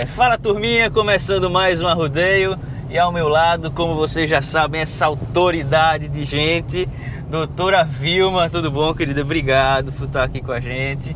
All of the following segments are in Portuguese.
Fala turminha, começando mais um Arrudeio. E ao meu lado, como vocês já sabem, essa autoridade de gente, doutora Vilma. Tudo bom, querida? Obrigado por estar aqui com a gente.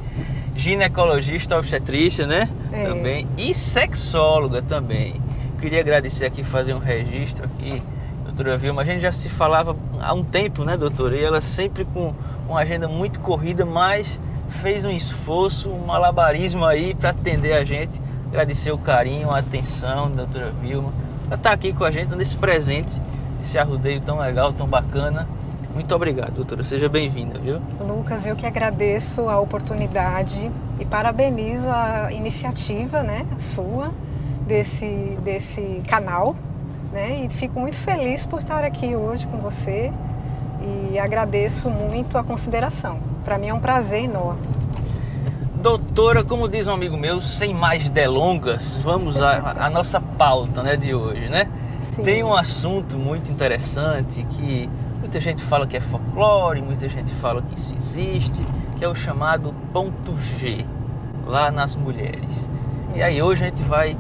Ginecologista, obstetrícia, né? Também. E sexóloga também. Queria agradecer aqui, fazer um registro aqui, doutora Vilma. A gente já se falava há um tempo, né, doutora? E ela sempre com uma agenda muito corrida, mas fez um esforço, um malabarismo aí para atender a gente. Agradecer o carinho, a atenção da doutora Vilma, para estar aqui com a gente, dando esse presente, esse arrudeio tão legal, tão bacana. Muito obrigado, doutora. Seja bem-vinda, viu? Lucas, eu que agradeço a oportunidade e parabenizo a iniciativa, né, sua, desse canal, né? E fico muito feliz por estar aqui hoje com você e agradeço muito a consideração. Para mim é um prazer enorme. Doutora, como diz um amigo meu, sem mais delongas, vamos à nossa pauta, né, de hoje, né? Sim. Tem um assunto muito interessante que muita gente fala que é folclore, muita gente fala que isso existe, que é o chamado ponto G, lá nas mulheres. E aí hoje a gente vai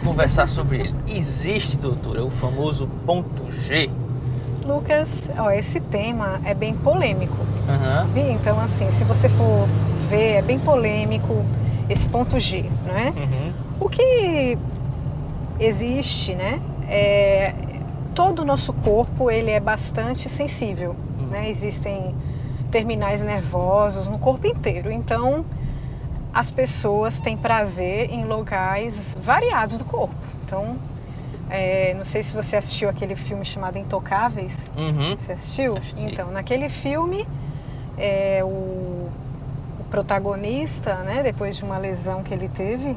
conversar sobre ele. Existe, doutora, o famoso ponto G? Lucas, esse tema é bem polêmico, Uhum. sabe? Então, assim, se você for ver, é bem polêmico esse ponto G, não é? Uhum. O que existe, né? Todo o nosso corpo, ele é bastante sensível, né? Existem terminais nervosos no corpo inteiro, então as pessoas têm prazer em locais variados do corpo. Então, não sei se você assistiu aquele filme chamado Intocáveis. Uhum. Você assistiu? Assisti. Então, naquele filme, o protagonista, né, depois de uma lesão que ele teve,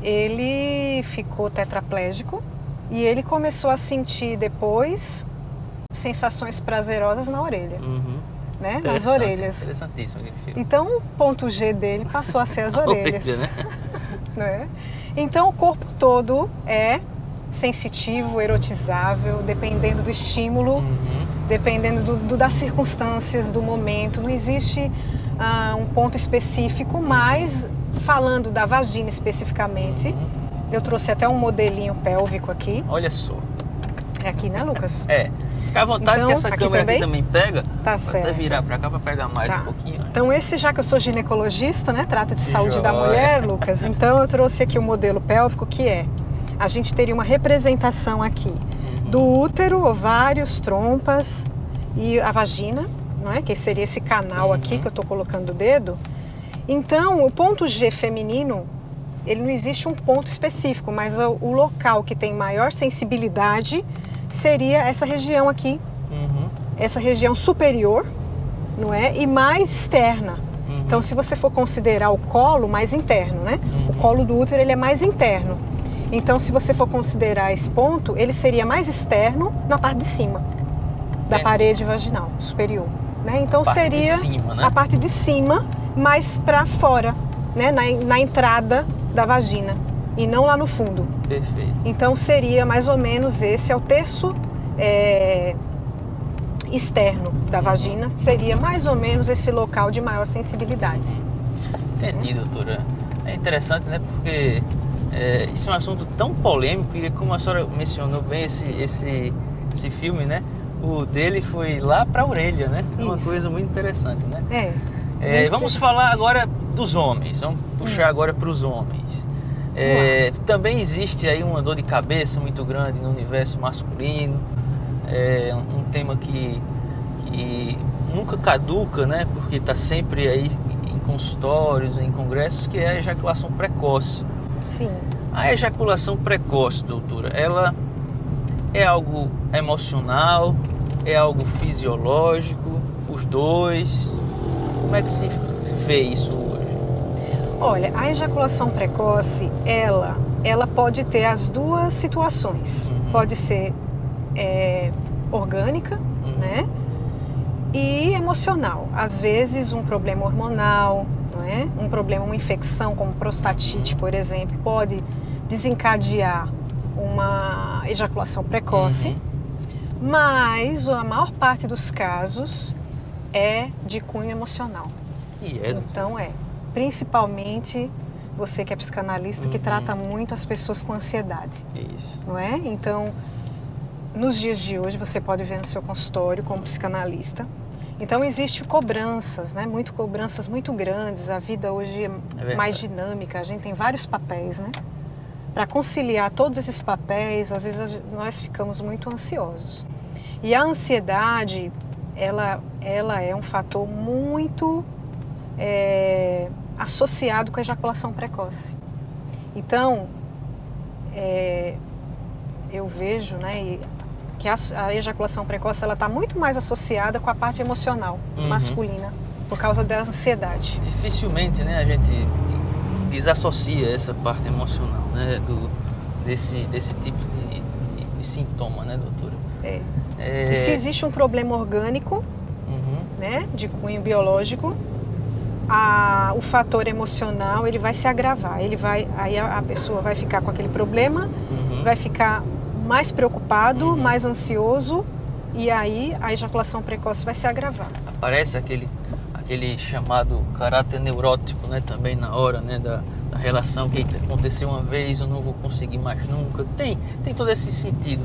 ele ficou tetraplégico e ele começou a sentir depois sensações prazerosas na orelha, né, nas orelhas. Interessantíssimo aquele filme. Então, o ponto G dele passou a ser as orelhas. Orelha, né? Né? Então, o corpo todo é sensitivo, erotizável, dependendo do estímulo, dependendo das circunstâncias, do momento. Não existe um ponto específico, mas falando da vagina especificamente, eu trouxe até um modelinho pélvico aqui. Olha só. É aqui, né, Lucas? Fica à vontade, Então, que essa aqui câmera também? aqui também pega. Tá Pode certo. até virar pra cá pra pegar mais Tá. um pouquinho. Então já que eu sou ginecologista, né, trato de Que saúde da joia. mulher, Lucas, então eu trouxe aqui o modelo pélvico, que a gente teria uma representação aqui do útero, ovários, trompas e a vagina, não é? Que seria esse canal aqui que eu estou colocando o dedo. Então, o ponto G feminino, ele não existe um ponto específico, mas o local que tem maior sensibilidade seria essa região aqui, essa região superior, não é? E mais externa. Então, se você for considerar o colo, mais interno, né? O colo do útero, ele é mais interno. Então, se você for considerar esse ponto, ele seria mais externo na parte de cima da parede vaginal superior, né? Então, seria de cima, né? a parte de cima, mais para fora, né? Na entrada da vagina e não lá no fundo. Perfeito. Então, seria mais ou menos esse é o terço externo da vagina, seria mais ou menos esse local de maior sensibilidade. Entendi, doutora. É interessante, né? Porque isso é um assunto tão polêmico e, como a senhora mencionou bem esse filme, né? O dele foi lá para a orelha, né? É uma Isso. coisa muito interessante, né? Muito Vamos interessante. falar agora dos homens. Vamos puxar agora para os homens. Também existe aí uma dor de cabeça muito grande no universo masculino. Um tema que nunca caduca, né? Porque está sempre aí em consultórios, em congressos, que é a ejaculação precoce. Sim. A ejaculação precoce, doutora, ela é algo emocional, é algo fisiológico, os dois? Como é que se vê isso hoje? Olha, a ejaculação precoce, ela pode ter as duas situações. Pode ser orgânica, né? E emocional. Às vezes um problema hormonal, não é? Um problema, uma infecção como prostatite, por exemplo, pode desencadear uma ejaculação precoce. Mas a maior parte dos casos é de cunho emocional. E Então principalmente você que é psicanalista, que trata muito as pessoas com ansiedade. Isso. Não é? Então, nos dias de hoje, você pode ver no seu consultório como psicanalista. Então, existem cobranças, né? Cobranças muito grandes. A vida hoje é mais dinâmica, a gente tem vários papéis, né? Para conciliar todos esses papéis, às vezes nós ficamos muito ansiosos. E a ansiedade, ela é um fator muito associado com a ejaculação precoce. Então, eu vejo, né, que a ejaculação precoce está muito mais associada com a parte emocional masculina, por causa da ansiedade. Dificilmente, né, a gente desassocia essa parte emocional, né, desse tipo de sintoma, né, doutora? E se existe um problema orgânico, né, de cunho biológico, o fator emocional ele vai se agravar. Aí a pessoa vai ficar com aquele problema, vai ficar mais preocupado, mais ansioso, e aí a ejaculação precoce vai se agravar. Aparece aquele chamado caráter neurótico, né, também na hora, né, da relação que aconteceu uma vez, eu não vou conseguir mais nunca. Tem todo esse sentido,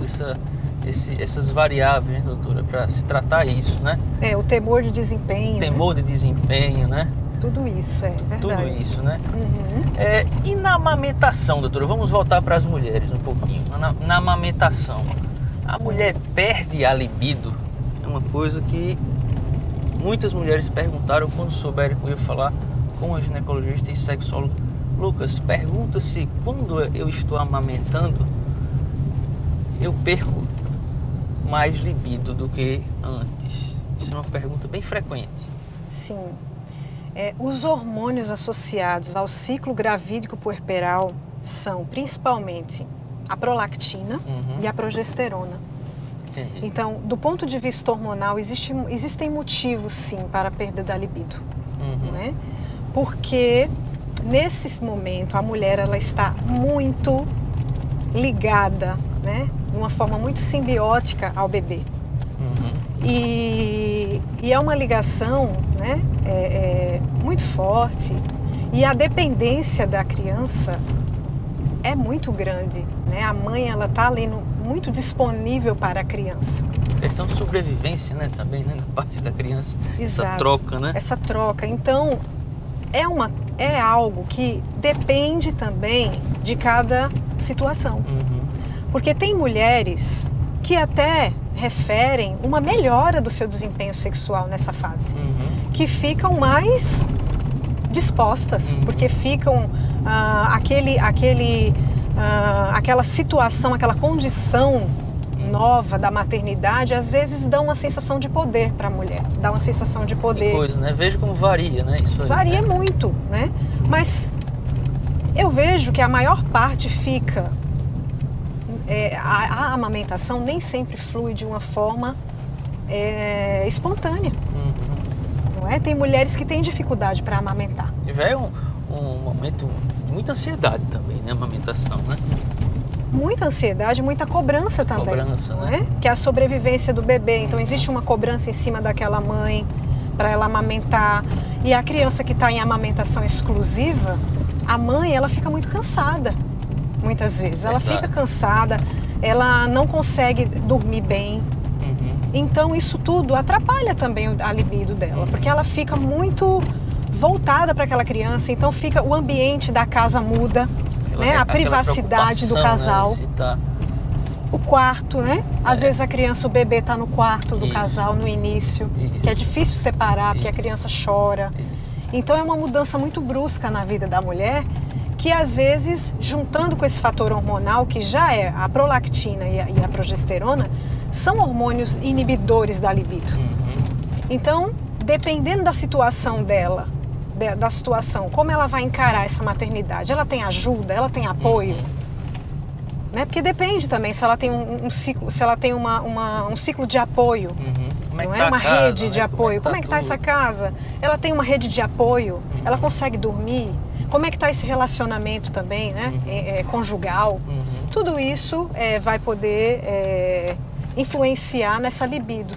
essas variáveis, né, doutora, para se tratar isso, né? O temor de desempenho. Temor, né? De desempenho, né? Tudo isso, verdade. Tudo isso, né? E na amamentação, doutora, vamos voltar para as mulheres um pouquinho. Na amamentação, a mulher perde a libido? É uma coisa que muitas mulheres perguntaram quando souberam que eu ia falar com a ginecologista e sexólogo. Lucas, pergunta-se quando eu estou amamentando, eu perco mais libido do que antes. Isso é uma pergunta bem frequente. Sim. Os hormônios associados ao ciclo gravídico puerperal são principalmente a prolactina e a progesterona. Entendi. Então, do ponto de vista hormonal, existem motivos, sim, para a perda da libido. Né? Porque, nesse momento, a mulher ela está muito ligada, né? De uma forma muito simbiótica ao bebê. E é uma ligação, né, muito forte, e a dependência da criança é muito grande, né? A mãe ela está ali muito disponível para a criança. Questão de sobrevivência, né, também, né, na parte da criança. Exato. Essa troca, né? Essa troca. Então, é algo que depende também de cada situação. Porque tem mulheres que até referem uma melhora do seu desempenho sexual nessa fase, que ficam mais dispostas, porque ficam aquela situação, aquela condição nova da maternidade, às vezes dá uma sensação de poder para a mulher, dá uma sensação de poder. Que coisa, né? Veja como varia, né? Isso aí, varia, né? muito, né? Mas eu vejo que a maior parte fica... a amamentação nem sempre flui de uma forma espontânea. Não é? Tem mulheres que têm dificuldade para amamentar. Já é um momento de muita ansiedade também, né? A amamentação, né? Muita ansiedade, muita cobrança também. Cobrança, não né? é? Que é a sobrevivência do bebê. Então existe uma cobrança em cima daquela mãe para ela amamentar. E a criança que está em amamentação exclusiva, a mãe ela fica muito cansada. Muitas vezes. Ela fica cansada, ela não consegue dormir bem. Então isso tudo atrapalha também a libido dela, porque ela fica muito voltada para aquela criança, então o ambiente da casa muda, né? A privacidade do casal. Né? O quarto, né? Às vezes o bebê está no quarto do casal no início, que é difícil separar, porque a criança chora. Então é uma mudança muito brusca na vida da mulher, que às vezes, juntando com esse fator hormonal, que já é a prolactina e a progesterona, são hormônios inibidores da libido. Então, dependendo da situação dela, da situação, como ela vai encarar essa maternidade, ela tem ajuda, ela tem apoio? Né? Porque depende também se ela tem um ciclo, se ela tem um ciclo de apoio, não é? Uma rede de apoio. Como é que está essa casa? Ela tem uma rede de apoio? Ela consegue dormir? Como é que está esse relacionamento também, né? Conjugal? Tudo isso vai poder influenciar nessa libido.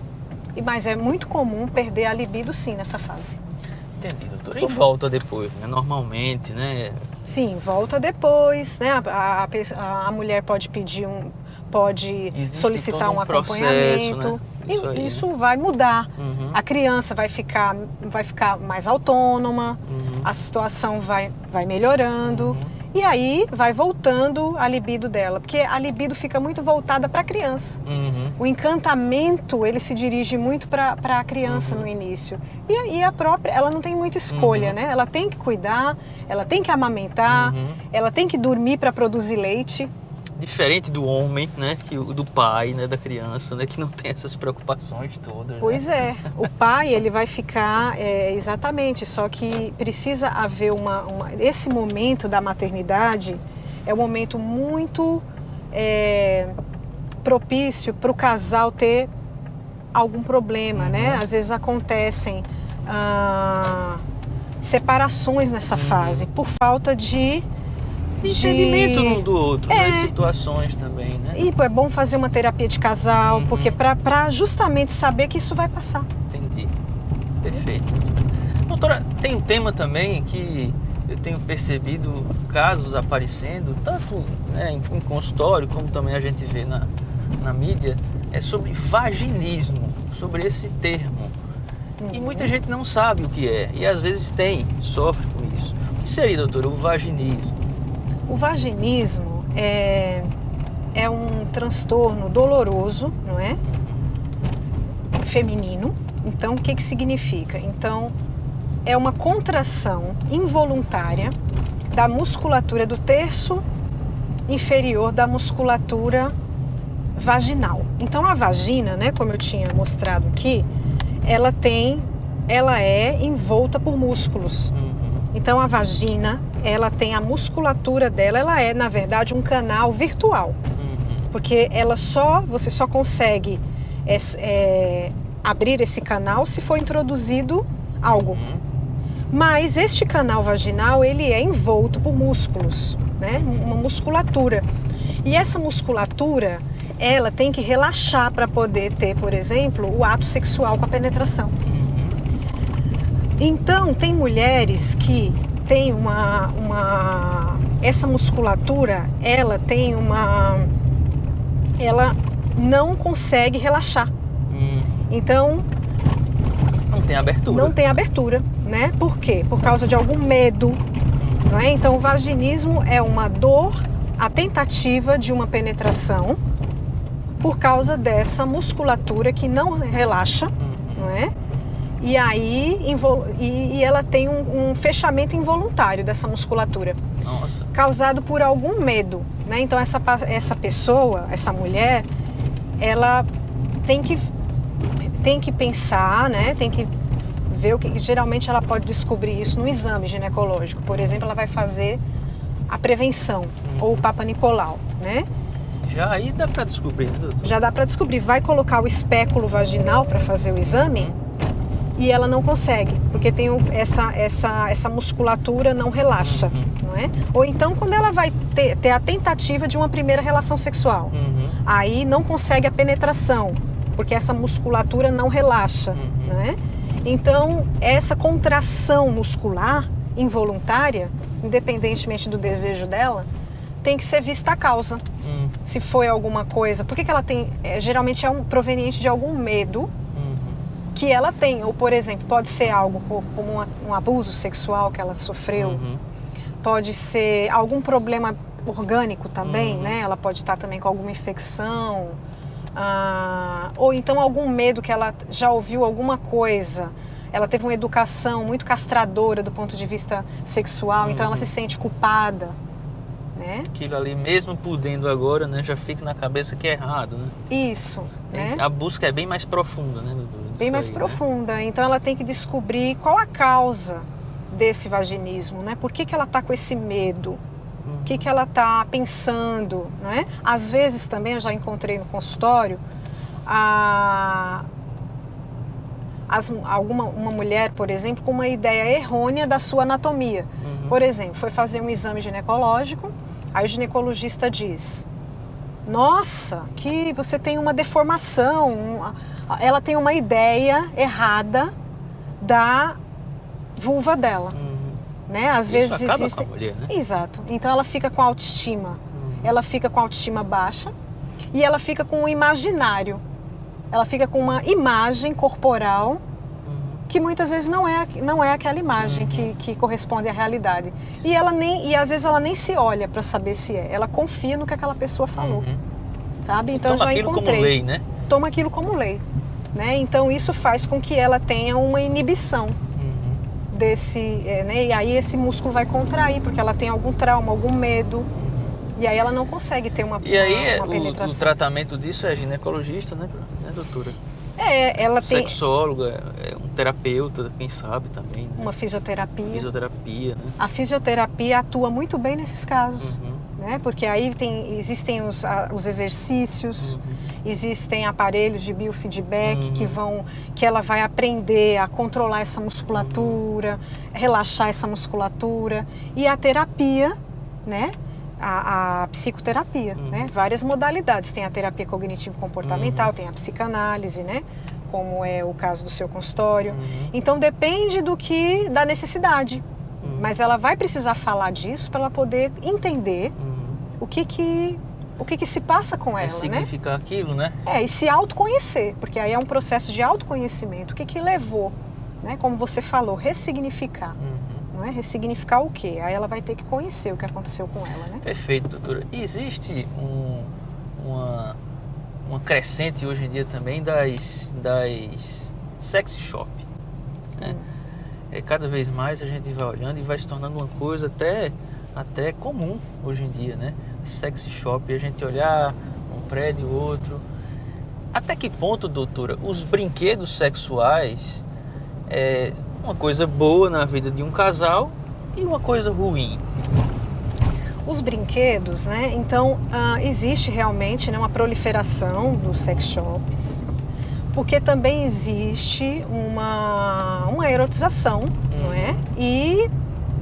Mas é muito comum perder a libido sim nessa fase. Entendi, doutora. E volta depois, né? Normalmente, né? Sim, volta depois, né? A mulher pode pedir pode Existe solicitar todo um processo, acompanhamento. né? Isso aí, Isso vai mudar. Uhum. A criança vai ficar mais autônoma, Uhum. a situação vai melhorando. Uhum. E aí vai voltando a libido dela, porque a libido fica muito voltada para a criança. Uhum. O encantamento, ele se dirige muito para a criança Uhum. no início. E a própria, ela não tem muita escolha, Uhum. né? Ela tem que cuidar, ela tem que amamentar, Uhum. ela tem que dormir para produzir leite. Diferente do homem, né, do pai, né, da criança, né, que não tem essas preocupações todas. Pois né? é, o pai ele vai ficar exatamente, só que precisa haver esse momento da maternidade é um momento muito propício para o casal ter algum problema, né? Às vezes acontecem separações nessa fase por falta de entendimento um do outro, nas É. situações também, né? E é bom fazer uma terapia de casal, porque para justamente saber que isso vai passar. Entendi. Perfeito. Doutora, tem um tema também que eu tenho percebido casos aparecendo, tanto né, em consultório, como também a gente vê na mídia, é sobre vaginismo, sobre esse termo. E muita gente não sabe o que é, e às vezes sofre com isso. O que seria, doutora, o vaginismo? O vaginismo é um transtorno doloroso, não é? Feminino. Então, o que que significa? Então, é uma contração involuntária da musculatura do terço inferior da musculatura vaginal. Então, a vagina, né, como eu tinha mostrado aqui, ela é envolta por músculos. Então, a vagina, ela tem a musculatura dela, ela é, na verdade, um canal virtual. Porque você só consegue abrir esse canal se for introduzido algo. Mas este canal vaginal, ele é envolto por músculos, né? Uma musculatura. E essa musculatura, ela tem que relaxar para poder ter, por exemplo, o ato sexual com a penetração. Então, tem mulheres que têm essa musculatura, ela não consegue relaxar. Então, não tem abertura. Não tem abertura, né? Por quê? Por causa de algum medo, não é? Então, o vaginismo é uma dor, a tentativa de uma penetração por causa dessa musculatura que não relaxa, não é? E aí ela tem um fechamento involuntário dessa musculatura. Nossa. Causado por algum medo, né? Então essa pessoa, essa mulher, ela tem que pensar, né? Tem que ver o que geralmente ela pode descobrir isso no exame ginecológico. Por exemplo, ela vai fazer a prevenção ou o Papa Nicolau, né? Já aí dá para descobrir, né, doutor? Já dá para descobrir. Vai colocar o espéculo vaginal para fazer o exame e ela não consegue, porque tem essa musculatura não relaxa, não é? Ou então quando ela vai ter a tentativa de uma primeira relação sexual, aí não consegue a penetração, porque essa musculatura não relaxa, não é? Então essa contração muscular involuntária, independentemente do desejo dela, tem que ser vista a causa. Se foi alguma coisa, porque ela tem, geralmente é proveniente de algum medo que ela tem, ou por exemplo, pode ser algo como um abuso sexual que ela sofreu, pode ser algum problema orgânico também, né? Ela pode estar também com alguma infecção, ou então algum medo que ela já ouviu alguma coisa, ela teve uma educação muito castradora do ponto de vista sexual, então ela se sente culpada, né? Aquilo ali, mesmo podendo agora, né, já fica na cabeça que é errado, né? Isso, né? A busca é bem mais profunda, né, doutor? Bem mais profunda. Então ela tem que descobrir qual a causa desse vaginismo, né? Por que ela está com esse medo? O que ela está pensando, não é? Às vezes também, eu já encontrei no consultório, uma mulher, por exemplo, com uma ideia errônea da sua anatomia. Por exemplo, foi fazer um exame ginecológico, aí o ginecologista diz: nossa, que você tem uma deformação. Ela tem uma ideia errada da vulva dela. né? Às Isso vezes acaba existem... com a mulher, né? Exato. Então ela fica com autoestima. Ela fica com autoestima baixa e ela fica com um imaginário. Ela fica com uma imagem corporal que muitas vezes não é aquela imagem que corresponde à realidade. E às vezes ela nem se olha para saber se é. Ela confia no que aquela pessoa falou. Sabe? Então eu Toma já aquilo encontrei. como lei, né? Toma aquilo como lei. Né? Então isso faz com que ela tenha uma inibição desse, né? E aí esse músculo vai contrair porque ela tem algum trauma, algum medo. E aí ela não consegue ter uma penetração. O tratamento disso é ginecologista, né, doutora? Ela tem sexóloga, um terapeuta, quem sabe também, né? uma fisioterapia. Fisioterapia, né? A fisioterapia atua muito bem nesses casos, né? Porque aí existem os exercícios, existem aparelhos de biofeedback que ela vai aprender a controlar essa musculatura, relaxar essa musculatura. E a terapia, né? A psicoterapia, né? Várias modalidades. Tem a terapia cognitivo-comportamental, tem a psicanálise, né? Como é o caso do seu consultório. Então depende da necessidade. Mas ela vai precisar falar disso para ela poder entender o que se passa com ela, significar aquilo, né? E se autoconhecer, porque aí é um processo de autoconhecimento. O que levou, né? Como você falou, ressignificar. Não é? Ressignificar o quê? Aí ela vai ter que conhecer o que aconteceu com ela, né? Perfeito, doutora. Existe uma crescente hoje em dia também das sex shop, né? Cada vez mais a gente vai olhando e vai se tornando uma coisa até comum hoje em dia, né? Sex shop, a gente olhar um prédio, outro. Até que ponto, doutora, os brinquedos sexuais uma coisa boa na vida de um casal e uma coisa ruim? Os brinquedos, né? Então, existe realmente, né, uma proliferação dos sex shops, porque também existe uma erotização, não é? E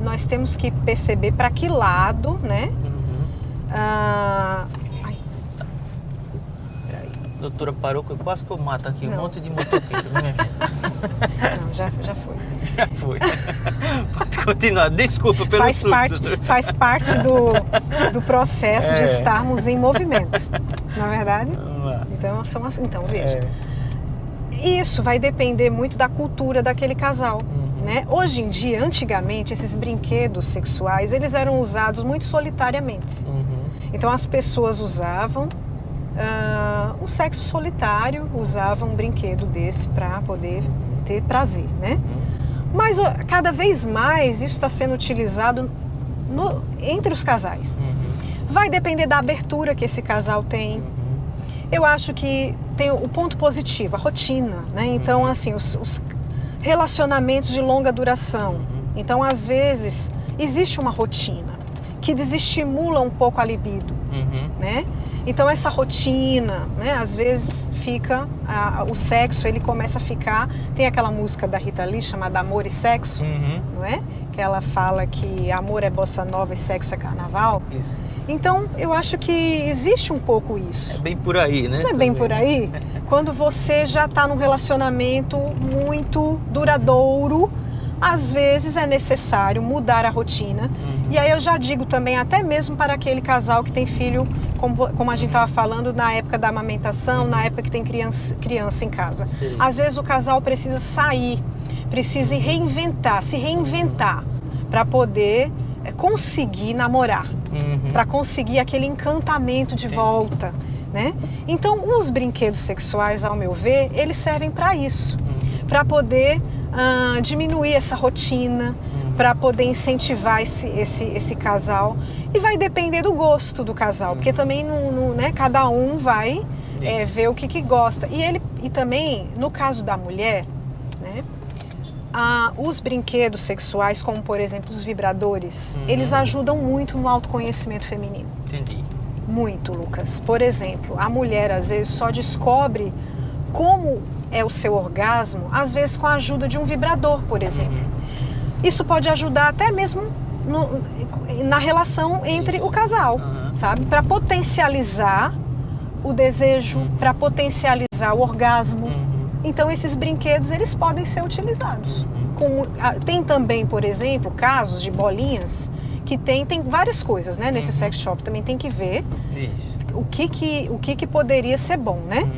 nós temos que perceber para que lado, né? Doutora, parou que quase que eu mato aqui um monte de motoqueiro, né, minha gente? Não, já foi. Já foi. Pode continuar. Desculpa pelo surto. Faz parte do processo de estarmos em movimento, não é verdade? Vamos lá. Então veja. Isso vai depender muito da cultura daquele casal. Né? Hoje em dia, antigamente, esses brinquedos sexuais, eles eram usados muito solitariamente. Então as pessoas usavam o sexo solitário, usavam um brinquedo desse para poder ter prazer, né? Mas cada vez mais isso está sendo utilizado entre os casais. Vai depender da abertura que esse casal tem. Eu acho que tem o ponto positivo, a rotina, né? Então, assim, os relacionamentos de longa duração. Então, às vezes, existe uma rotina que desestimula um pouco a libido, né? Então essa rotina, né, às vezes fica, o sexo ele começa a ficar, tem aquela música da Rita Lee chamada Amor e Sexo, não é? Que ela fala que amor é bossa nova e sexo é carnaval. Isso. Então eu acho que existe um pouco isso. É bem por aí, né? Não é bem por aí? Quando você já está num relacionamento muito duradouro, às vezes é necessário mudar a rotina. E aí eu já digo também, até mesmo para aquele casal que tem filho, como a gente estava falando, na época da amamentação, na época que tem criança em casa. Sim. Às vezes o casal precisa sair, precisa se reinventar para poder conseguir namorar, para conseguir aquele encantamento de volta, né? Então os brinquedos sexuais, ao meu ver, eles servem para isso, para poder diminuir essa rotina, para poder incentivar esse casal. E vai depender do gosto do casal, porque também né, cada um vai ver o que gosta. E também, no caso da mulher, né, os brinquedos sexuais, como por exemplo os vibradores, eles ajudam muito no autoconhecimento feminino. Entendi. Muito, Lucas. Por exemplo, a mulher às vezes só descobre como é o seu orgasmo, às vezes com a ajuda de um vibrador, por exemplo. Isso pode ajudar até mesmo na relação entre o casal, sabe? Para potencializar o desejo, para potencializar o orgasmo. Então esses brinquedos, eles podem ser utilizados tem também, por exemplo, casos de bolinhas que tem várias coisas, né? Nesse sex shop também tem que ver Isso. o que poderia ser bom, né?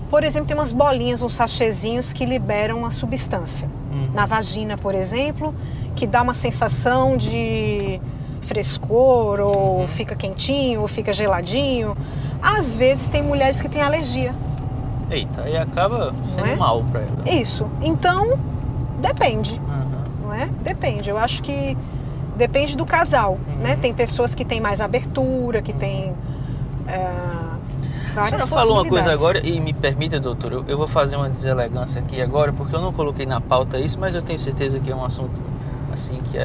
Por exemplo, tem umas bolinhas, uns sachêzinhos que liberam uma substância na vagina, por exemplo, que dá uma sensação de frescor, ou fica quentinho, ou fica geladinho. Às vezes tem mulheres que têm alergia. Eita, aí acaba sendo mal pra ela. Isso. Então, depende, não é? Depende. Eu acho que depende do casal, né? Tem pessoas que têm mais abertura, que têm várias possibilidades. Você falou uma coisa agora, e me permita, doutor, eu vou fazer uma deselegância aqui agora, porque eu não coloquei na pauta isso, mas eu tenho certeza que é um assunto assim que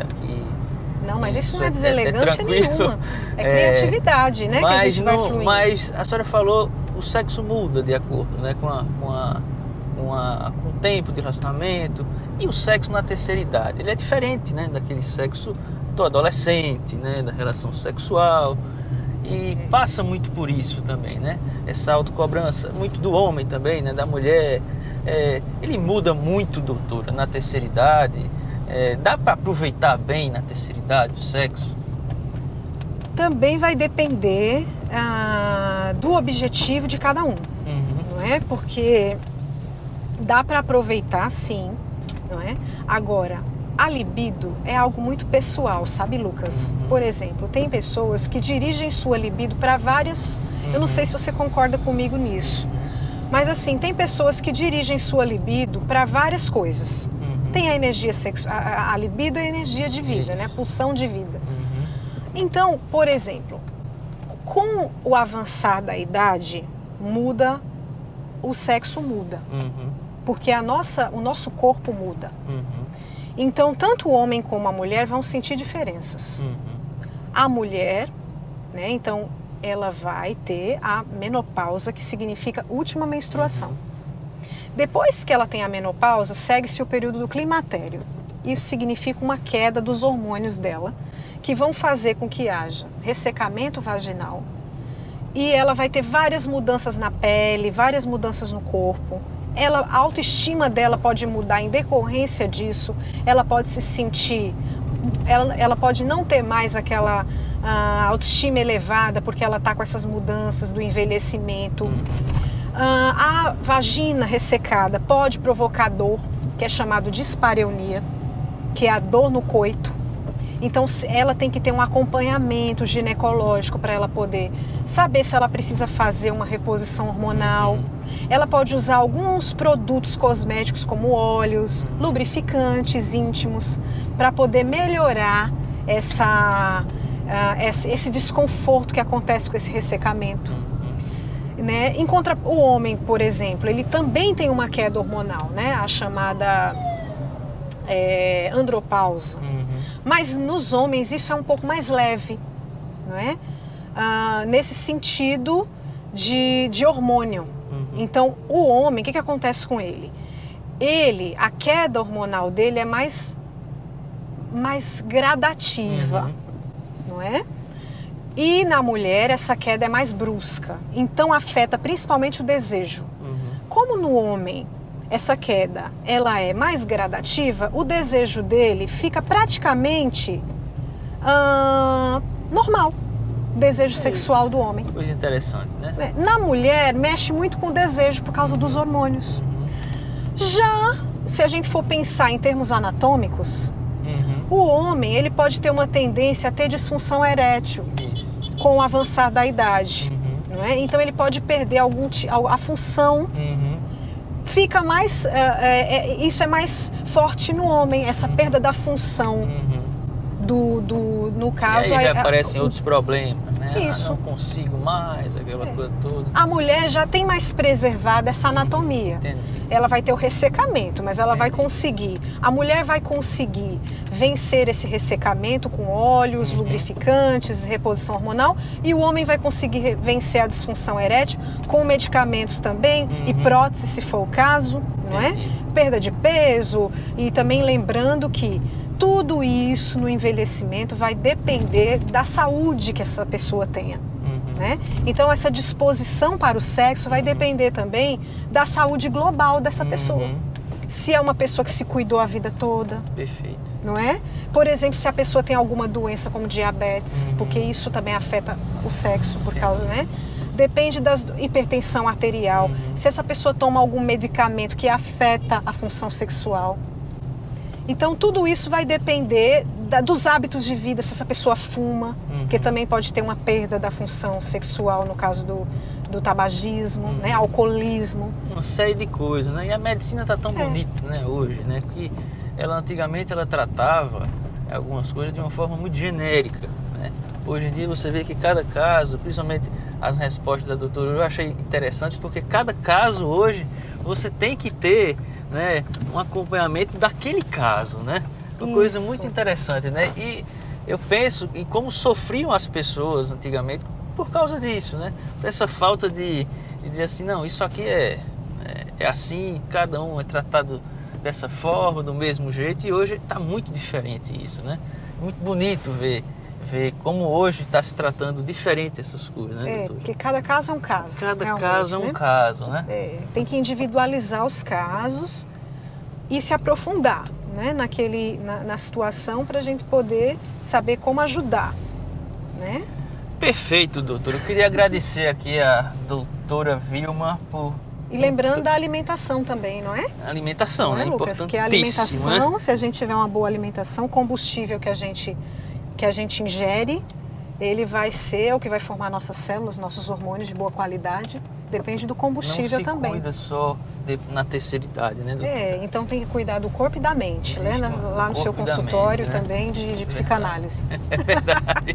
Não, mas isso não é deselegância nenhuma. É criatividade, né? Mas, que a gente vai fluindo. Mas a senhora falou, o sexo muda de acordo, né, com o tempo de relacionamento. E o sexo na terceira idade, ele é diferente, né, daquele sexo do adolescente, né, da relação sexual. E passa muito por isso também, né? Essa autocobrança, muito do homem também, né, da mulher. Ele muda muito, doutora, na terceira idade. Dá para aproveitar bem na terceira idade o sexo? Também vai depender do objetivo de cada um, não é? Porque dá para aproveitar, sim, não é? Agora, a libido é algo muito pessoal, sabe, Lucas? Por exemplo, tem pessoas que dirigem sua libido para vários... Eu não sei se você concorda comigo nisso, mas assim, tem pessoas que dirigem sua libido para várias coisas. Tem a energia sexual, a libido é a energia de vida, né? A pulsão de vida. Então, por exemplo, com o avançar da idade, o sexo muda. Porque o nosso corpo muda. Então, tanto o homem como a mulher vão sentir diferenças. A mulher, né? Então, ela vai ter a menopausa, que significa última menstruação. Depois que ela tem a menopausa, segue-se o período do climatério. Isso significa uma queda dos hormônios dela, que vão fazer com que haja ressecamento vaginal. E ela vai ter várias mudanças na pele, várias mudanças no corpo. A autoestima dela pode mudar em decorrência disso. Ela pode se sentir... Ela pode não ter mais aquela autoestima elevada, porque ela está com essas mudanças do envelhecimento. A vagina ressecada pode provocar dor, que é chamado de dispareunia, que é a dor no coito. Então ela tem que ter um acompanhamento ginecológico para ela poder saber se ela precisa fazer uma reposição hormonal. Ela pode usar alguns produtos cosméticos como óleos, lubrificantes íntimos, para poder melhorar esse desconforto que acontece com esse ressecamento. Né? O homem, por exemplo, ele também tem uma queda hormonal, né? A chamada andropausa. Mas nos homens isso é um pouco mais leve, não é? Nesse sentido de hormônio. Então, o homem, o que acontece com ele? A queda hormonal dele é mais gradativa, não é? E na mulher essa queda é mais brusca, então afeta principalmente o desejo. Como no homem essa queda ela é mais gradativa, o desejo dele fica praticamente normal, o desejo sexual do homem. Coisa interessante, né? Na mulher mexe muito com o desejo por causa dos hormônios. Já se a gente for pensar em termos anatômicos, o homem ele pode ter uma tendência a ter disfunção erétil com o avançar da idade, não é? Então ele pode perder a função. Fica mais, isso é mais forte no homem, essa perda da função no caso. E aí aparecem outros problemas, né? Isso. Não consigo mais, aquela coisa toda. A mulher já tem mais preservada essa anatomia. Entendi. Ela vai ter o ressecamento, mas ela vai conseguir. A mulher vai conseguir vencer esse ressecamento com óleos, lubrificantes, reposição hormonal, e o homem vai conseguir vencer a disfunção erétil com medicamentos também e prótese, se for o caso, não é? Perda de peso, e também lembrando que tudo isso no envelhecimento vai depender da saúde que essa pessoa tenha. Né? Então essa disposição para o sexo vai depender também da saúde global dessa pessoa. se é uma pessoa que se cuidou a vida toda, Perfeito. não é? Por exemplo, se a pessoa tem alguma doença como diabetes, porque isso também afeta o sexo por causa, né? Depende da hipertensão arterial, se essa pessoa toma algum medicamento que afeta a função sexual. Então tudo isso vai depender dos hábitos de vida, se essa pessoa fuma, que também pode ter uma perda da função sexual no caso do tabagismo, né? Alcoolismo. Uma série de coisas, né? E a medicina está tão bonita, né, hoje, né? Que antigamente ela tratava algumas coisas de uma forma muito genérica, né? Hoje em dia você vê que cada caso, principalmente as respostas da doutora, eu achei interessante porque cada caso hoje você tem que ter, né, um acompanhamento daquele caso, né? Uma coisa muito interessante, né? E eu penso em como sofriam as pessoas antigamente por causa disso, né? Por essa falta de dizer assim, não, isso aqui é assim, cada um é tratado dessa forma, do mesmo jeito, e hoje está muito diferente isso, né? Muito bonito ver como hoje está se tratando diferente essas coisas, né, doutor? Porque cada caso é um caso. Cada caso é um caso, né? Tem que individualizar os casos e se aprofundar, né, na situação para a gente poder saber como ajudar, né? Perfeito, doutor. Eu queria agradecer aqui a doutora Vilma por... E lembrando da alimentação também, não é? Alimentação, né? Lucas? Porque a alimentação, se a gente tiver uma boa alimentação, o combustível que a gente ingere, ele vai ser o que vai formar nossas células, nossos hormônios de boa qualidade. Depende do combustível também. Não se cuida só na terceira idade, né, doutor? Então tem que cuidar do corpo e da mente, né? Lá no seu consultório mente, né? Também de psicanálise. É verdade.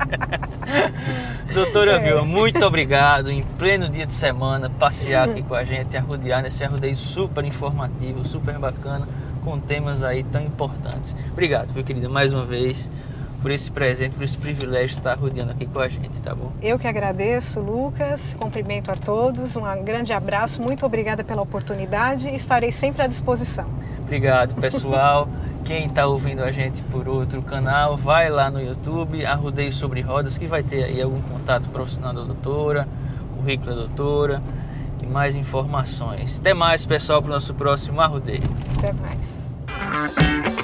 Doutora Vilma, muito obrigado. Em pleno dia de semana, passear aqui com a gente, arrodear nesse arrodeio super informativo, super bacana, com temas aí tão importantes. Obrigado, meu querido, mais uma vez, por esse presente, por esse privilégio de estar rodeando aqui com a gente, tá bom? Eu que agradeço, Lucas, cumprimento a todos, um grande abraço, muito obrigada pela oportunidade e estarei sempre à disposição. Obrigado, pessoal. Quem está ouvindo a gente por outro canal, vai lá no YouTube, Arrodeio Sobre Rodas, que vai ter aí algum contato profissional da doutora, currículo da doutora e mais informações. Até mais, pessoal, para o nosso próximo Arrodeio. Até mais.